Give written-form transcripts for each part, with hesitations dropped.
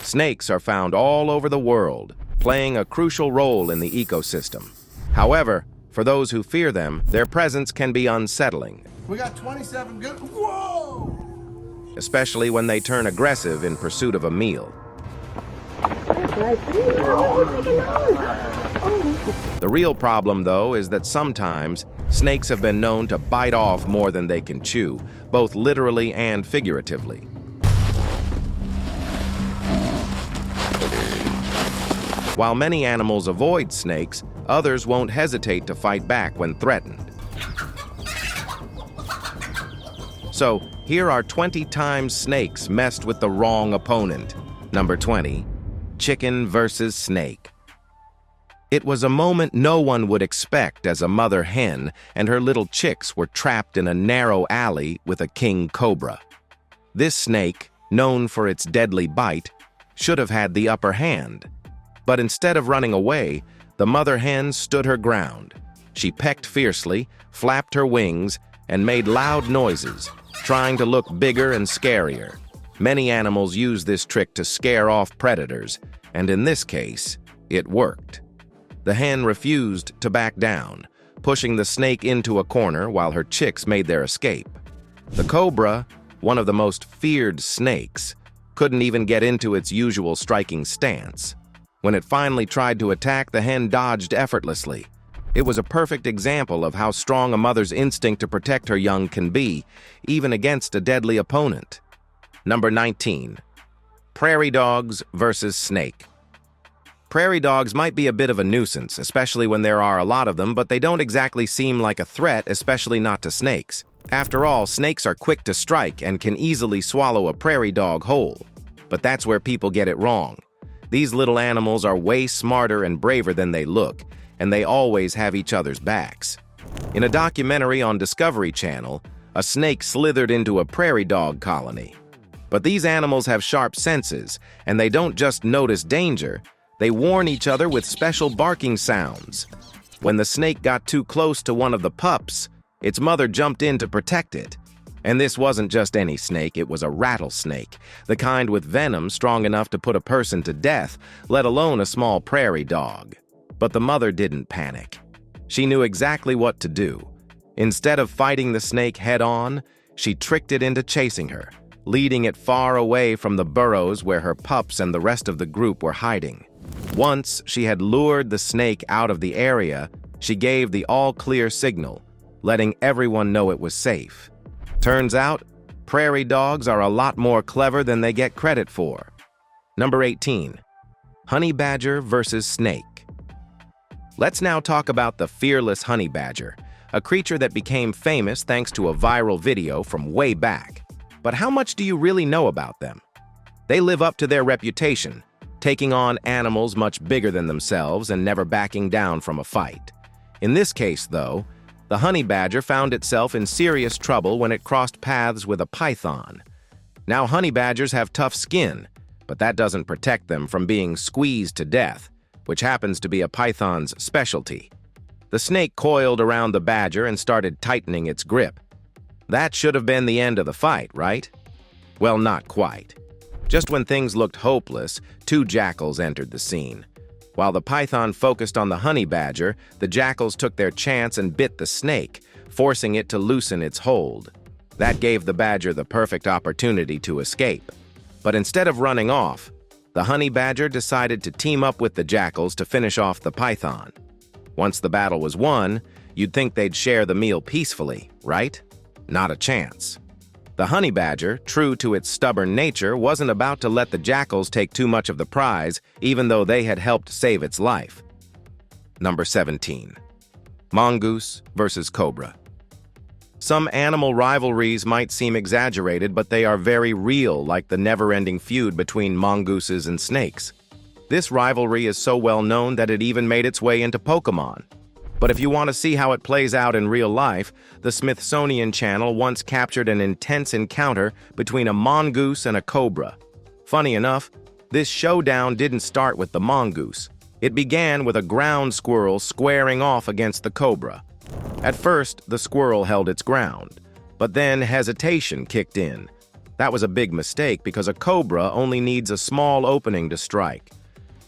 Snakes are found all over the world, playing a crucial role in the ecosystem. However, for those who fear them, their presence can be unsettling. We got 27 good. Whoa! Especially when they turn aggressive in pursuit of a meal. The real problem, though, is that sometimes snakes have been known to bite off more than they can chew, both literally and figuratively. While many animals avoid snakes, others won't hesitate to fight back when threatened. So, here are 20 times snakes messed with the wrong opponent. Number 20. Chicken versus snake. It was a moment no one would expect as a mother hen and her little chicks were trapped in a narrow alley with a king cobra. This snake, known for its deadly bite, should have had the upper hand. But instead of running away, the mother hen stood her ground. She pecked fiercely, flapped her wings, and made loud noises, trying to look bigger and scarier. Many animals use this trick to scare off predators, and in this case, it worked. The hen refused to back down, pushing the snake into a corner while her chicks made their escape. The cobra, one of the most feared snakes, couldn't even get into its usual striking stance. When it finally tried to attack, the hen dodged effortlessly. It was a perfect example of how strong a mother's instinct to protect her young can be, even against a deadly opponent. Number 19. Prairie dogs versus snake. Prairie dogs might be a bit of a nuisance, especially when there are a lot of them, but they don't exactly seem like a threat, especially not to snakes. After all, snakes are quick to strike and can easily swallow a prairie dog whole. But that's where people get it wrong. These little animals are way smarter and braver than they look, and they always have each other's backs. In a documentary on Discovery Channel, a snake slithered into a prairie dog colony. But these animals have sharp senses, and they don't just notice danger, they warn each other with special barking sounds. When the snake got too close to one of the pups, its mother jumped in to protect it. And this wasn't just any snake, it was a rattlesnake, the kind with venom strong enough to put a person to death, let alone a small prairie dog. But the mother didn't panic. She knew exactly what to do. Instead of fighting the snake head-on, she tricked it into chasing her, leading it far away from the burrows where her pups and the rest of the group were hiding. Once she had lured the snake out of the area, she gave the all-clear signal, letting everyone know it was safe. Turns out, prairie dogs are a lot more clever than they get credit for. Number 18. Honey badger versus snake. Let's now talk about the fearless honey badger, a creature that became famous thanks to a viral video from way back. But how much do you really know about them? They live up to their reputation, taking on animals much bigger than themselves and never backing down from a fight. In this case, though, the honey badger found itself in serious trouble when it crossed paths with a python. Now, honey badgers have tough skin, but that doesn't protect them from being squeezed to death, which happens to be a python's specialty. The snake coiled around the badger and started tightening its grip. That should have been the end of the fight, right? Well, not quite. Just when things looked hopeless, two jackals entered the scene. While the python focused on the honey badger, the jackals took their chance and bit the snake, forcing it to loosen its hold. That gave the badger the perfect opportunity to escape. But instead of running off, the honey badger decided to team up with the jackals to finish off the python. Once the battle was won, you'd think they'd share the meal peacefully, right? Not a chance. The honey badger, true to its stubborn nature, wasn't about to let the jackals take too much of the prize, even though they had helped save its life. Number 17. Mongoose versus cobra. Some animal rivalries might seem exaggerated, but they are very real, like the never-ending feud between mongooses and snakes. This rivalry is so well known that it even made its way into Pokemon. But if you want to see how it plays out in real life, the Smithsonian Channel once captured an intense encounter between a mongoose and a cobra. Funny enough, this showdown didn't start with the mongoose. It began with a ground squirrel squaring off against the cobra. At first, the squirrel held its ground, but then hesitation kicked in. That was a big mistake because a cobra only needs a small opening to strike.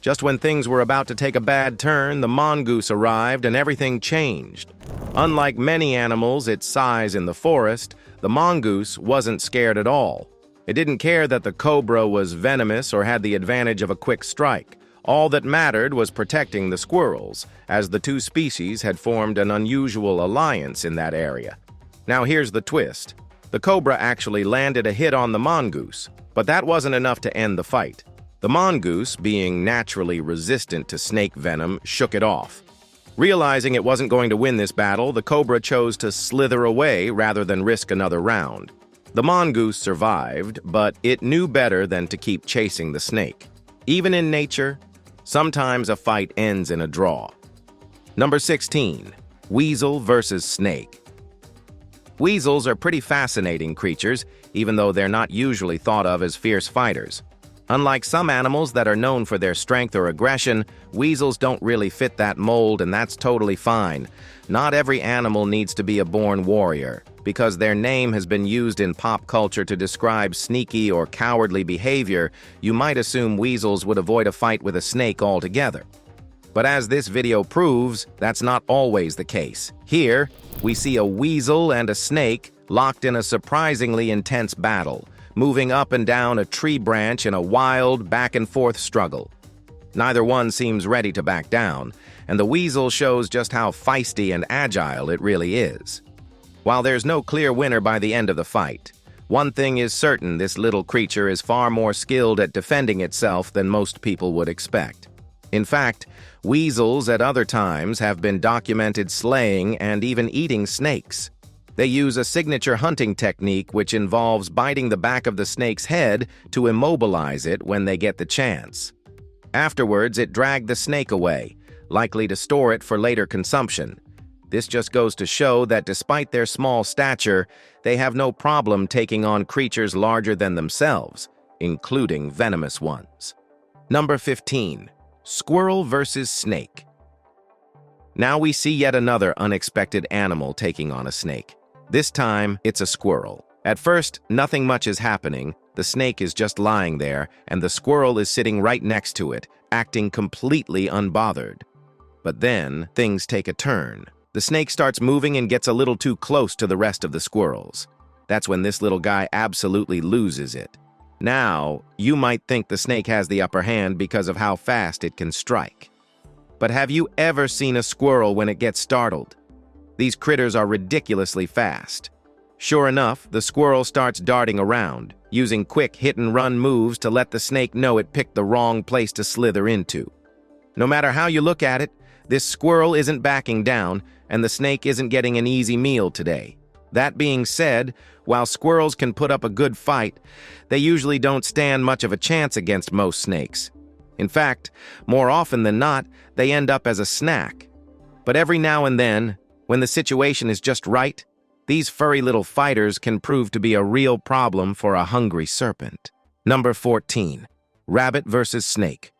Just when things were about to take a bad turn, the mongoose arrived and everything changed. Unlike many animals its size in the forest, the mongoose wasn't scared at all. It didn't care that the cobra was venomous or had the advantage of a quick strike. All that mattered was protecting the squirrels, as the two species had formed an unusual alliance in that area. Now here's the twist. The cobra actually landed a hit on the mongoose, but that wasn't enough to end the fight. The mongoose, being naturally resistant to snake venom, shook it off. Realizing it wasn't going to win this battle, the cobra chose to slither away rather than risk another round. The mongoose survived, but it knew better than to keep chasing the snake. Even in nature, sometimes a fight ends in a draw. Number 16. Weasel versus snake. Weasels are pretty fascinating creatures, even though they're not usually thought of as fierce fighters. Unlike some animals that are known for their strength or aggression, weasels don't really fit that mold, and that's totally fine. Not every animal needs to be a born warrior. Because their name has been used in pop culture to describe sneaky or cowardly behavior, you might assume weasels would avoid a fight with a snake altogether. But as this video proves, that's not always the case. Here, we see a weasel and a snake locked in a surprisingly intense battle, moving up and down a tree branch in a wild, back-and-forth struggle. Neither one seems ready to back down, and the weasel shows just how feisty and agile it really is. While there's no clear winner by the end of the fight, one thing is certain: this little creature is far more skilled at defending itself than most people would expect. In fact, weasels at other times have been documented slaying and even eating snakes. They use a signature hunting technique which involves biting the back of the snake's head to immobilize it when they get the chance. Afterwards, it dragged the snake away, likely to store it for later consumption. This just goes to show that despite their small stature, they have no problem taking on creatures larger than themselves, including venomous ones. Number 15. Squirrel versus snake. Now we see yet another unexpected animal taking on a snake. This time, it's a squirrel. At first, nothing much is happening. The snake is just lying there, and the squirrel is sitting right next to it, acting completely unbothered. But then, things take a turn. The snake starts moving and gets a little too close to the rest of the squirrels. That's when this little guy absolutely loses it. Now, you might think the snake has the upper hand because of how fast it can strike. But have you ever seen a squirrel when it gets startled? These critters are ridiculously fast. Sure enough, the squirrel starts darting around, using quick hit-and-run moves to let the snake know it picked the wrong place to slither into. No matter how you look at it, this squirrel isn't backing down, and the snake isn't getting an easy meal today. That being said, while squirrels can put up a good fight, they usually don't stand much of a chance against most snakes. In fact, more often than not, they end up as a snack. But every now and then, when the situation is just right, these furry little fighters can prove to be a real problem for a hungry serpent. Number 14. Rabbit versus snake.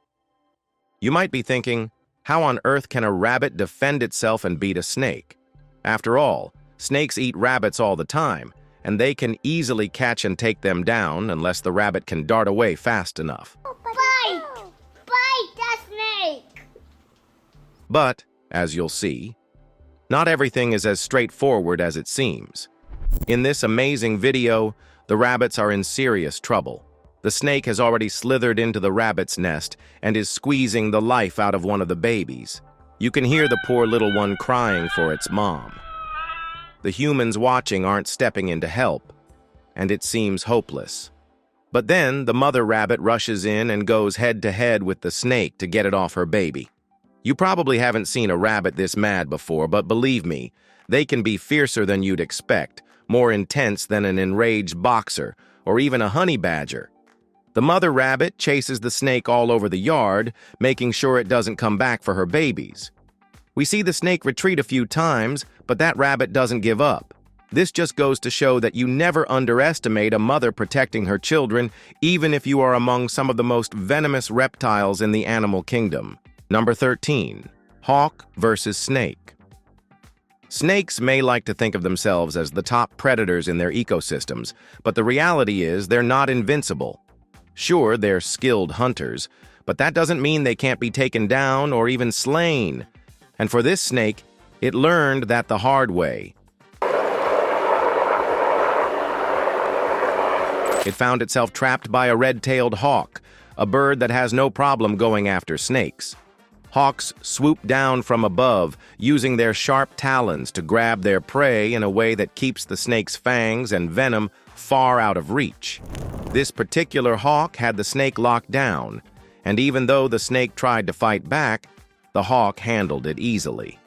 You might be thinking, how on earth can a rabbit defend itself and beat a snake? After all, snakes eat rabbits all the time, and they can easily catch and take them down unless the rabbit can dart away fast enough. Bite! Bite the snake! But, as you'll see, not everything is as straightforward as it seems. In this amazing video, the rabbits are in serious trouble. The snake has already slithered into the rabbit's nest and is squeezing the life out of one of the babies. You can hear the poor little one crying for its mom. The humans watching aren't stepping in to help, and it seems hopeless. But then the mother rabbit rushes in and goes head-to-head with the snake to get it off her baby. You probably haven't seen a rabbit this mad before, but believe me, they can be fiercer than you'd expect, more intense than an enraged boxer, or even a honey badger. The mother rabbit chases the snake all over the yard, making sure it doesn't come back for her babies. We see the snake retreat a few times, but that rabbit doesn't give up. This just goes to show that you never underestimate a mother protecting her children, even if you are among some of the most venomous reptiles in the animal kingdom. Number 13. Hawk versus snake. Snakes may like to think of themselves as the top predators in their ecosystems, but the reality is they're not invincible. Sure, they're skilled hunters, but that doesn't mean they can't be taken down or even slain. And for this snake, it learned that the hard way. It found itself trapped by a red-tailed hawk, a bird that has no problem going after snakes. Hawks swoop down from above, using their sharp talons to grab their prey in a way that keeps the snake's fangs and venom far out of reach. This particular hawk had the snake locked down, and even though the snake tried to fight back, the hawk handled it easily.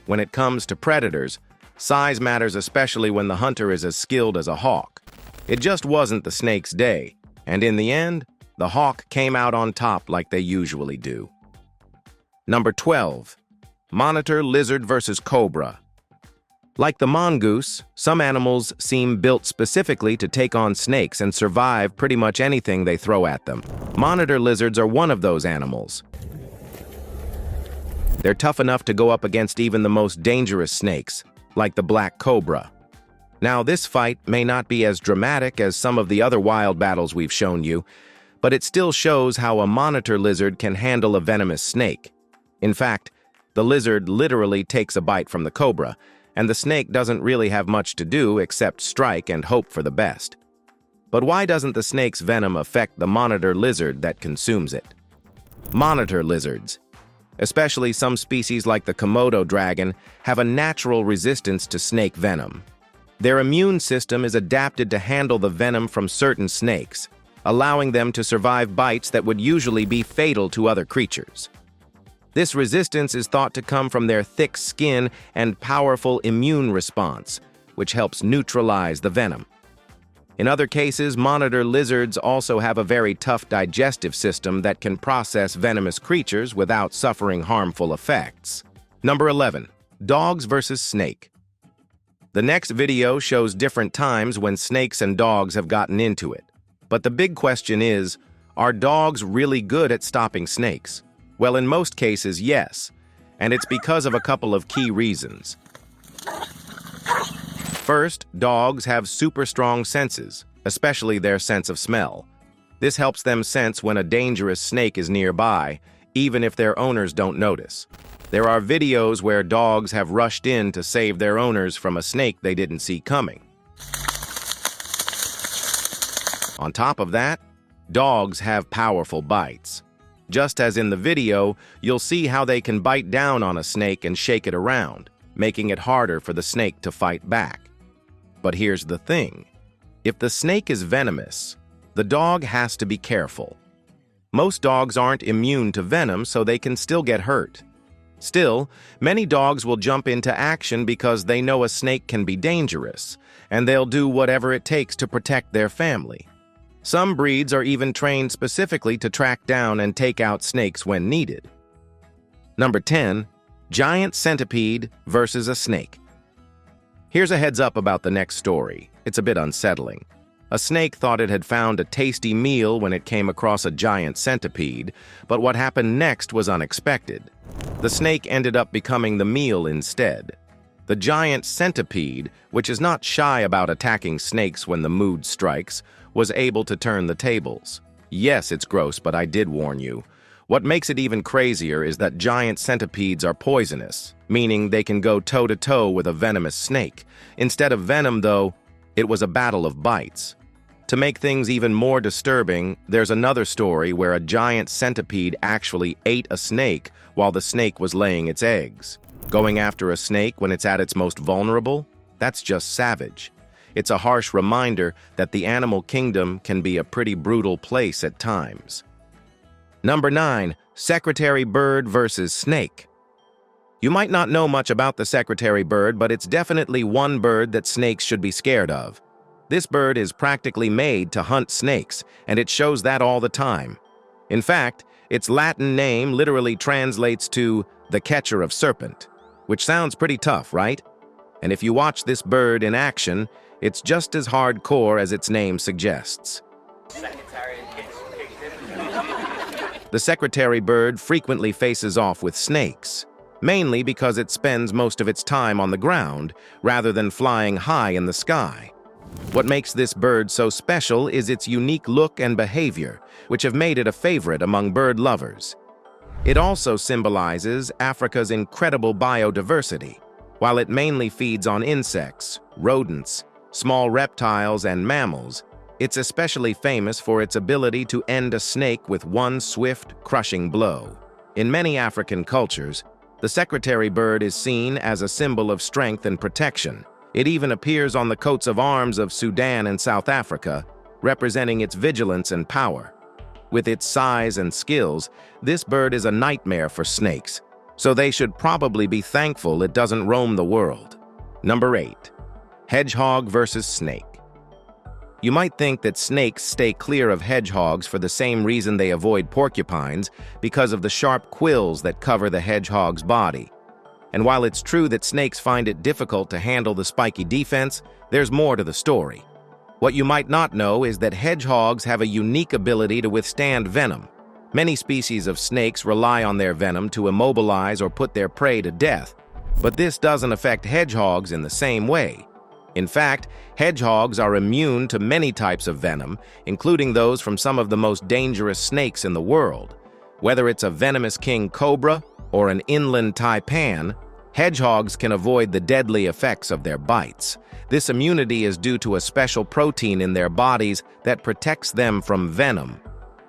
When it comes to predators, size matters, especially when the hunter is as skilled as a hawk. It just wasn't the snake's day, and in the end, the hawk came out on top like they usually do. Number 12. Monitor lizard versus cobra. Like the mongoose, some animals seem built specifically to take on snakes and survive pretty much anything they throw at them. Monitor lizards are one of those animals. They're tough enough to go up against even the most dangerous snakes, like the black cobra. Now, this fight may not be as dramatic as some of the other wild battles we've shown you, but it still shows how a monitor lizard can handle a venomous snake. In fact, the lizard literally takes a bite from the cobra, and the snake doesn't really have much to do except strike and hope for the best. But why doesn't the snake's venom affect the monitor lizard that consumes it? Monitor lizards, especially some species like the Komodo dragon, have a natural resistance to snake venom. Their immune system is adapted to handle the venom from certain snakes, allowing them to survive bites that would usually be fatal to other creatures. This resistance is thought to come from their thick skin and powerful immune response, which helps neutralize the venom. In other cases, monitor lizards also have a very tough digestive system that can process venomous creatures without suffering harmful effects. Number 11. Dogs versus snake. The next video shows different times when snakes and dogs have gotten into it. But the big question is, are dogs really good at stopping snakes? Well, in most cases, yes, and it's because of a couple of key reasons. First, dogs have super strong senses, especially their sense of smell. This helps them sense when a dangerous snake is nearby, even if their owners don't notice. There are videos where dogs have rushed in to save their owners from a snake they didn't see coming. On top of that, dogs have powerful bites. Just as in the video, you'll see how they can bite down on a snake and shake it around, making it harder for the snake to fight back. But here's the thing. If the snake is venomous, the dog has to be careful. Most dogs aren't immune to venom, so they can still get hurt. Still, many dogs will jump into action because they know a snake can be dangerous, and they'll do whatever it takes to protect their family. Some breeds are even trained specifically to track down and take out snakes when needed. Number 10. Giant centipede versus a snake. Here's a heads up about the next story. It's a bit unsettling. A snake thought it had found a tasty meal when it came across a giant centipede, but what happened next was unexpected. The snake ended up becoming the meal instead. The giant centipede, which is not shy about attacking snakes when the mood strikes, was able to turn the tables. Yes, it's gross, but I did warn you. What makes it even crazier is that giant centipedes are poisonous, meaning they can go toe-to-toe with a venomous snake. Instead of venom, though, it was a battle of bites. To make things even more disturbing, there's another story where a giant centipede actually ate a snake while the snake was laying its eggs. Going after a snake when it's at its most vulnerable? That's just savage. It's a harsh reminder that the animal kingdom can be a pretty brutal place at times. Number 9. Secretary bird versus snake. You might not know much about the secretary bird, but it's definitely one bird that snakes should be scared of. This bird is practically made to hunt snakes, and it shows that all the time. In fact, its Latin name literally translates to the catcher of serpent, which sounds pretty tough, right? And if you watch this bird in action, it's just as hardcore as its name suggests. The secretary bird frequently faces off with snakes. mainly because it spends most of its time on the ground rather than flying high in the sky. What makes this bird so special is its unique look and behavior, which have made it a favorite among bird lovers. It also symbolizes Africa's incredible biodiversity. While it mainly feeds on insects, rodents, small reptiles, and mammals, it's especially famous for its ability to end a snake with one swift, crushing blow. In many African cultures, the secretary bird is seen as a symbol of strength and protection. It even appears on the coats of arms of Sudan and South Africa, representing its vigilance and power. With its size and skills, this bird is a nightmare for snakes, so they should probably be thankful it doesn't roam the world. Number 8. Hedgehog versus snake. You might think that snakes stay clear of hedgehogs for the same reason they avoid porcupines, because of the sharp quills that cover the hedgehog's body. And while it's true that snakes find it difficult to handle the spiky defense, there's more to the story. What you might not know is that hedgehogs have a unique ability to withstand venom. Many species of snakes rely on their venom to immobilize or put their prey to death, but this doesn't affect hedgehogs in the same way. In fact, hedgehogs are immune to many types of venom, including those from some of the most dangerous snakes in the world. Whether it's a venomous king cobra or an inland taipan, hedgehogs can avoid the deadly effects of their bites. This immunity is due to a special protein in their bodies that protects them from venom.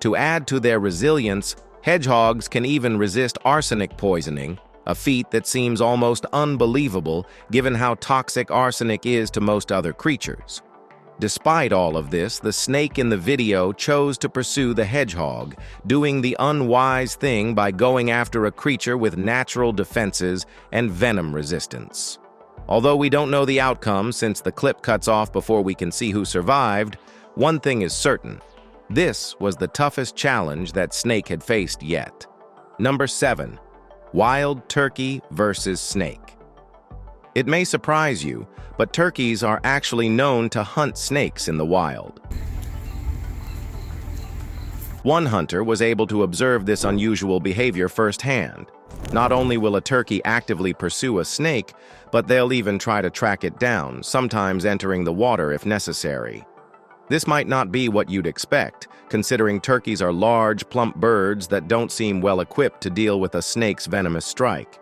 To add to their resilience, hedgehogs can even resist arsenic poisoning, a feat that seems almost unbelievable given how toxic arsenic is to most other creatures. Despite all of this, the snake in the video chose to pursue the hedgehog, doing the unwise thing by going after a creature with natural defenses and venom resistance. Although we don't know the outcome since the clip cuts off before we can see who survived, one thing is certain: this was the toughest challenge that snake had faced yet. Number 7. Wild turkey versus snake. It may surprise you, but turkeys are actually known to hunt snakes in the wild. One hunter was able to observe this unusual behavior firsthand. Not only will a turkey actively pursue a snake, but they'll even try to track it down, sometimes entering the water if necessary. This might not be what you'd expect, considering turkeys are large, plump birds that don't seem well equipped to deal with a snake's venomous strike.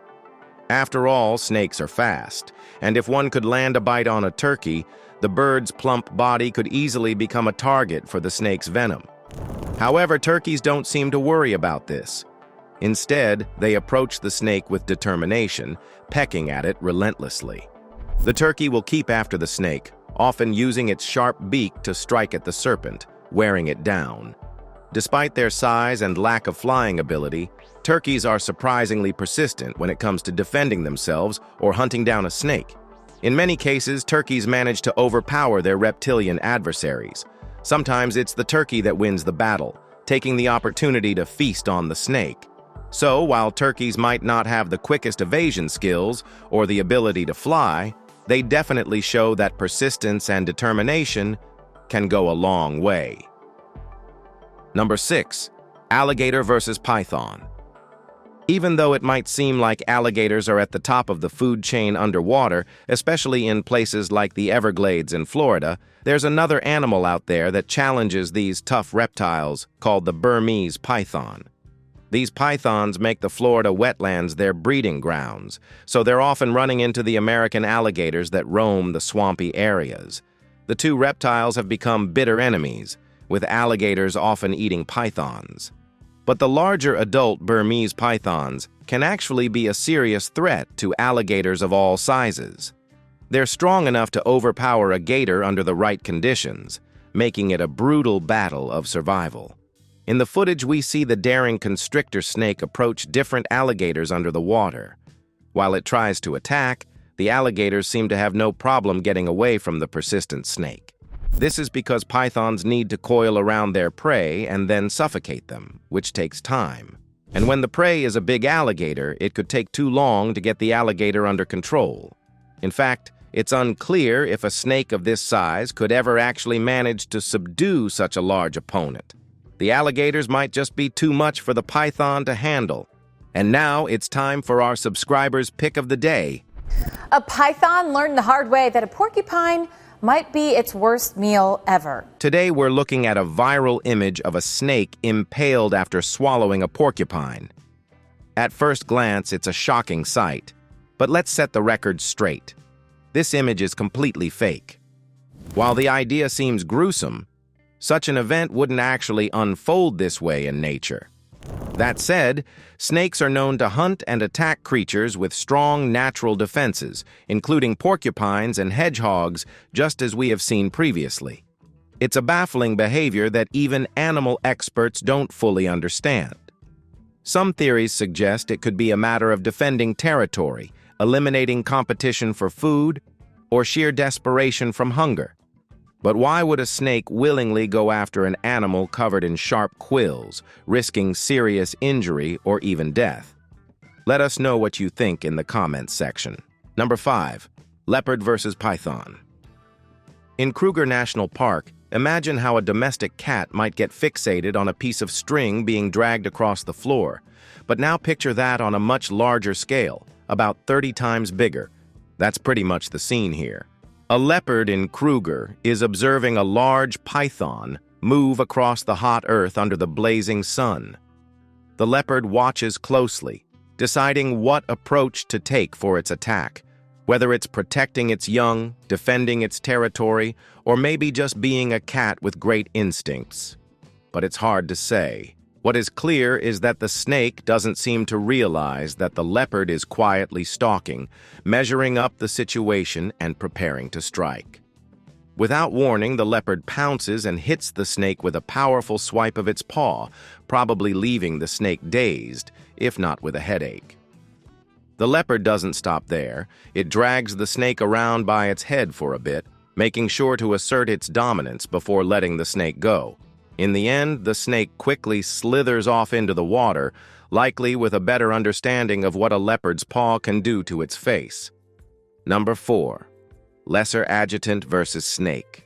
After all, snakes are fast, and if one could land a bite on a turkey, the bird's plump body could easily become a target for the snake's venom. However, turkeys don't seem to worry about this. Instead, they approach the snake with determination, pecking at it relentlessly. The turkey will keep after the snake, often using its sharp beak to strike at the serpent, wearing it down. Despite their size and lack of flying ability, turkeys are surprisingly persistent when it comes to defending themselves or hunting down a snake. In many cases, turkeys manage to overpower their reptilian adversaries. Sometimes it's the turkey that wins the battle, taking the opportunity to feast on the snake. So, while turkeys might not have the quickest evasion skills or the ability to fly, they definitely show that persistence and determination can go a long way. Number 6. Alligator versus python. Even though it might seem like alligators are at the top of the food chain underwater, especially in places like the Everglades in Florida, there's another animal out there that challenges these tough reptiles, called the Burmese python. These pythons make the Florida wetlands their breeding grounds, so they're often running into the American alligators that roam the swampy areas. The two reptiles have become bitter enemies, with alligators often eating pythons. But the larger adult Burmese pythons can actually be a serious threat to alligators of all sizes. They're strong enough to overpower a gator under the right conditions, making it a brutal battle of survival. In the footage, we see the daring constrictor snake approach different alligators under the water. While it tries to attack, the alligators seem to have no problem getting away from the persistent snake. This is because pythons need to coil around their prey and then suffocate them, which takes time. And when the prey is a big alligator, it could take too long to get the alligator under control. In fact, it's unclear if a snake of this size could ever actually manage to subdue such a large opponent. The alligators might just be too much for the python to handle. And now it's time for our subscribers' pick of the day. A python learned the hard way that a porcupine might be its worst meal ever. Today we're looking at a viral image of a snake impaled after swallowing a porcupine. At first glance, it's a shocking sight. But let's set the record straight. This image is completely fake. While the idea seems gruesome, such an event wouldn't actually unfold this way in nature. That said, snakes are known to hunt and attack creatures with strong natural defenses, including porcupines and hedgehogs, just as we have seen previously. It's a baffling behavior that even animal experts don't fully understand. Some theories suggest it could be a matter of defending territory, eliminating competition for food, or sheer desperation from hunger. But why would a snake willingly go after an animal covered in sharp quills, risking serious injury or even death? Let us know what you think in the comments section. Number 5. Leopard versus python. In Kruger National Park, imagine how a domestic cat might get fixated on a piece of string being dragged across the floor. But now picture that on a much larger scale, about 30 times bigger. That's pretty much the scene here. A leopard in Kruger is observing a large python move across the hot earth under the blazing sun. The leopard watches closely, deciding what approach to take for its attack, whether it's protecting its young, defending its territory, or maybe just being a cat with great instincts. But it's hard to say. What is clear is that the snake doesn't seem to realize that the leopard is quietly stalking, measuring up the situation and preparing to strike. Without warning, the leopard pounces and hits the snake with a powerful swipe of its paw, probably leaving the snake dazed, if not with a headache. The leopard doesn't stop there. It drags the snake around by its head for a bit, making sure to assert its dominance before letting the snake go. In the end, the snake quickly slithers off into the water, likely with a better understanding of what a leopard's paw can do to its face. Number 4. Lesser adjutant versus snake.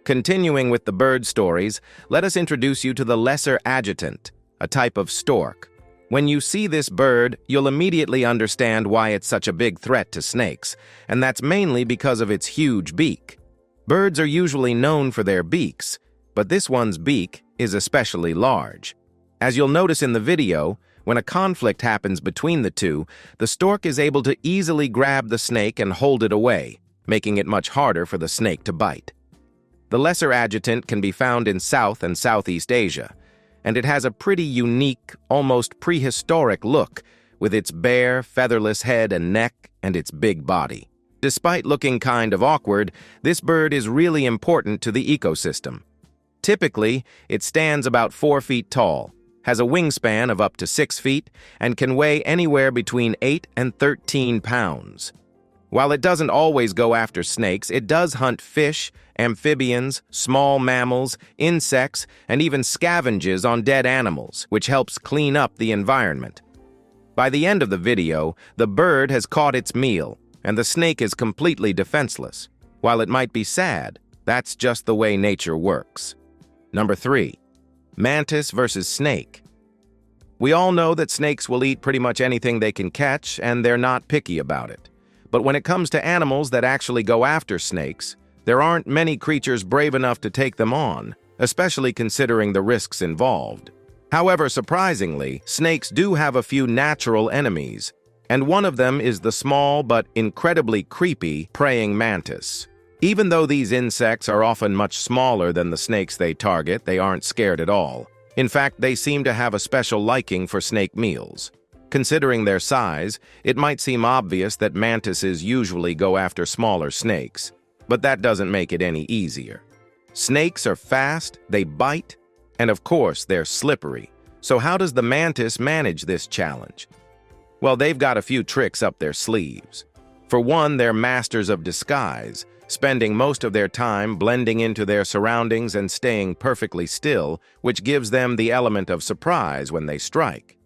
Continuing with the bird stories, let us introduce you to the lesser adjutant, a type of stork. When you see this bird, you'll immediately understand why it's such a big threat to snakes, and that's mainly because of its huge beak. Birds are usually known for their beaks, but this one's beak is especially large. As you'll notice in the video, when a conflict happens between the two, the stork is able to easily grab the snake and hold it away, making it much harder for the snake to bite. The lesser adjutant can be found in South and Southeast Asia, and it has a pretty unique, almost prehistoric look, with its bare, featherless head and neck and its big body. Despite looking kind of awkward, this bird is really important to the ecosystem. Typically, it stands about 4 feet tall, has a wingspan of up to 6 feet, and can weigh anywhere between 8 and 13 pounds. While it doesn't always go after snakes, it does hunt fish, amphibians, small mammals, insects, and even scavenges on dead animals, which helps clean up the environment. By the end of the video, the bird has caught its meal, and the snake is completely defenseless. While it might be sad, that's just the way nature works. Number 3. Mantis versus snake. We all know that snakes will eat pretty much anything they can catch, and they're not picky about it. But when it comes to animals that actually go after snakes, there aren't many creatures brave enough to take them on, especially considering the risks involved. However, surprisingly, snakes do have a few natural enemies, and one of them is the small but incredibly creepy praying mantis. Even though these insects are often much smaller than the snakes they target, they aren't scared at all. In fact, they seem to have a special liking for snake meals. Considering their size, it might seem obvious that mantises usually go after smaller snakes, but that doesn't make it any easier. Snakes are fast, they bite, and of course, they're slippery. So how does the mantis manage this challenge? Well, they've got a few tricks up their sleeves. For one, they're masters of disguise, spending most of their time blending into their surroundings and staying perfectly still, which gives them the element of surprise when they strike.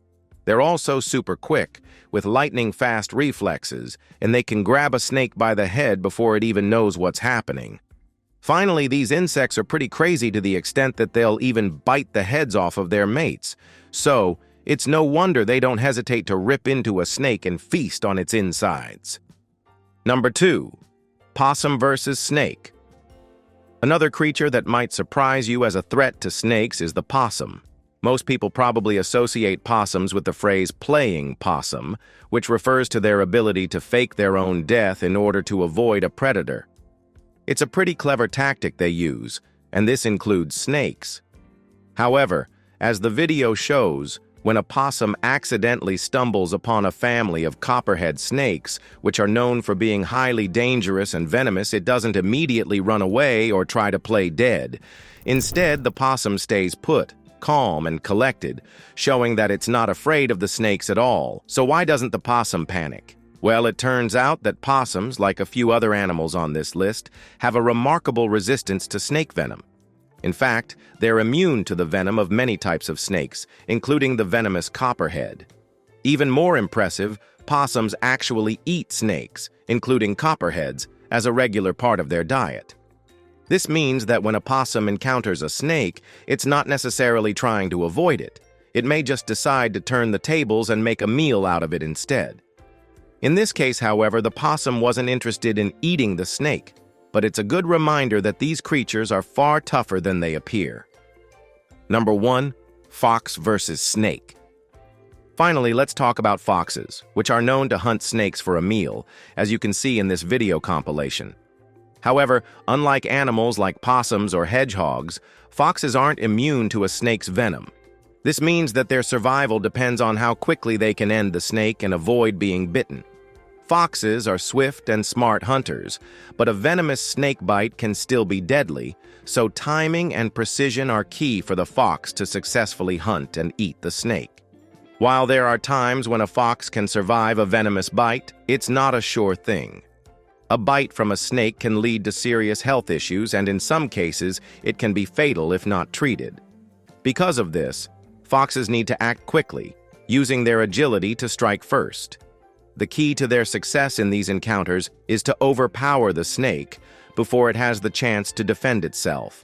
They're also super quick, with lightning-fast reflexes, and they can grab a snake by the head before it even knows what's happening. Finally, these insects are pretty crazy to the extent that they'll even bite the heads off of their mates. So, It's no wonder they don't hesitate to rip into a snake and feast on its insides. Number 2. Possum versus snake. Another creature that might surprise you as a threat to snakes is the possum. Most people probably associate possums with the phrase playing possum, which refers to their ability to fake their own death in order to avoid a predator. It's a pretty clever tactic they use, and this includes snakes. However, as the video shows, when a possum accidentally stumbles upon a family of copperhead snakes, which are known for being highly dangerous and venomous, it doesn't immediately run away or try to play dead. Instead, the possum stays put, calm and collected, showing that it's not afraid of the snakes at all. So why doesn't the possum panic? Well, it turns out that possums, like a few other animals on this list, have a remarkable resistance to snake venom. In fact, they're immune to the venom of many types of snakes, including the venomous copperhead. Even more impressive, possums actually eat snakes, including copperheads, as a regular part of their diet. This means that when a possum encounters a snake, it's not necessarily trying to avoid it. It may just decide to turn the tables and make a meal out of it instead. In this case, however, the possum wasn't interested in eating the snake, but it's a good reminder that these creatures are far tougher than they appear. Number 1. Fox versus snake. Finally, let's talk about foxes, which are known to hunt snakes for a meal, as you can see in this video compilation. However, unlike animals like possums or hedgehogs, foxes aren't immune to a snake's venom. This means that their survival depends on how quickly they can end the snake and avoid being bitten. Foxes are swift and smart hunters, but a venomous snake bite can still be deadly, so timing and precision are key for the fox to successfully hunt and eat the snake. While there are times when a fox can survive a venomous bite, it's not a sure thing. A bite from a snake can lead to serious health issues, and in some cases, it can be fatal if not treated. Because of this, foxes need to act quickly, using their agility to strike first. The key to their success in these encounters is to overpower the snake before it has the chance to defend itself.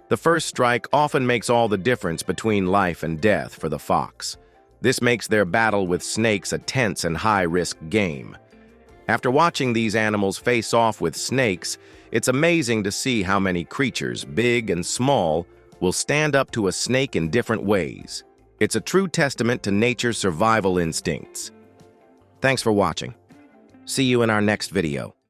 The first strike often makes all the difference between life and death for the fox. This makes their battle with snakes a tense and high-risk game. After watching these animals face off with snakes, it's amazing to see how many creatures, big and small, will stand up to a snake in different ways. It's a true testament to nature's survival instincts. Thanks for watching. See you in our next video.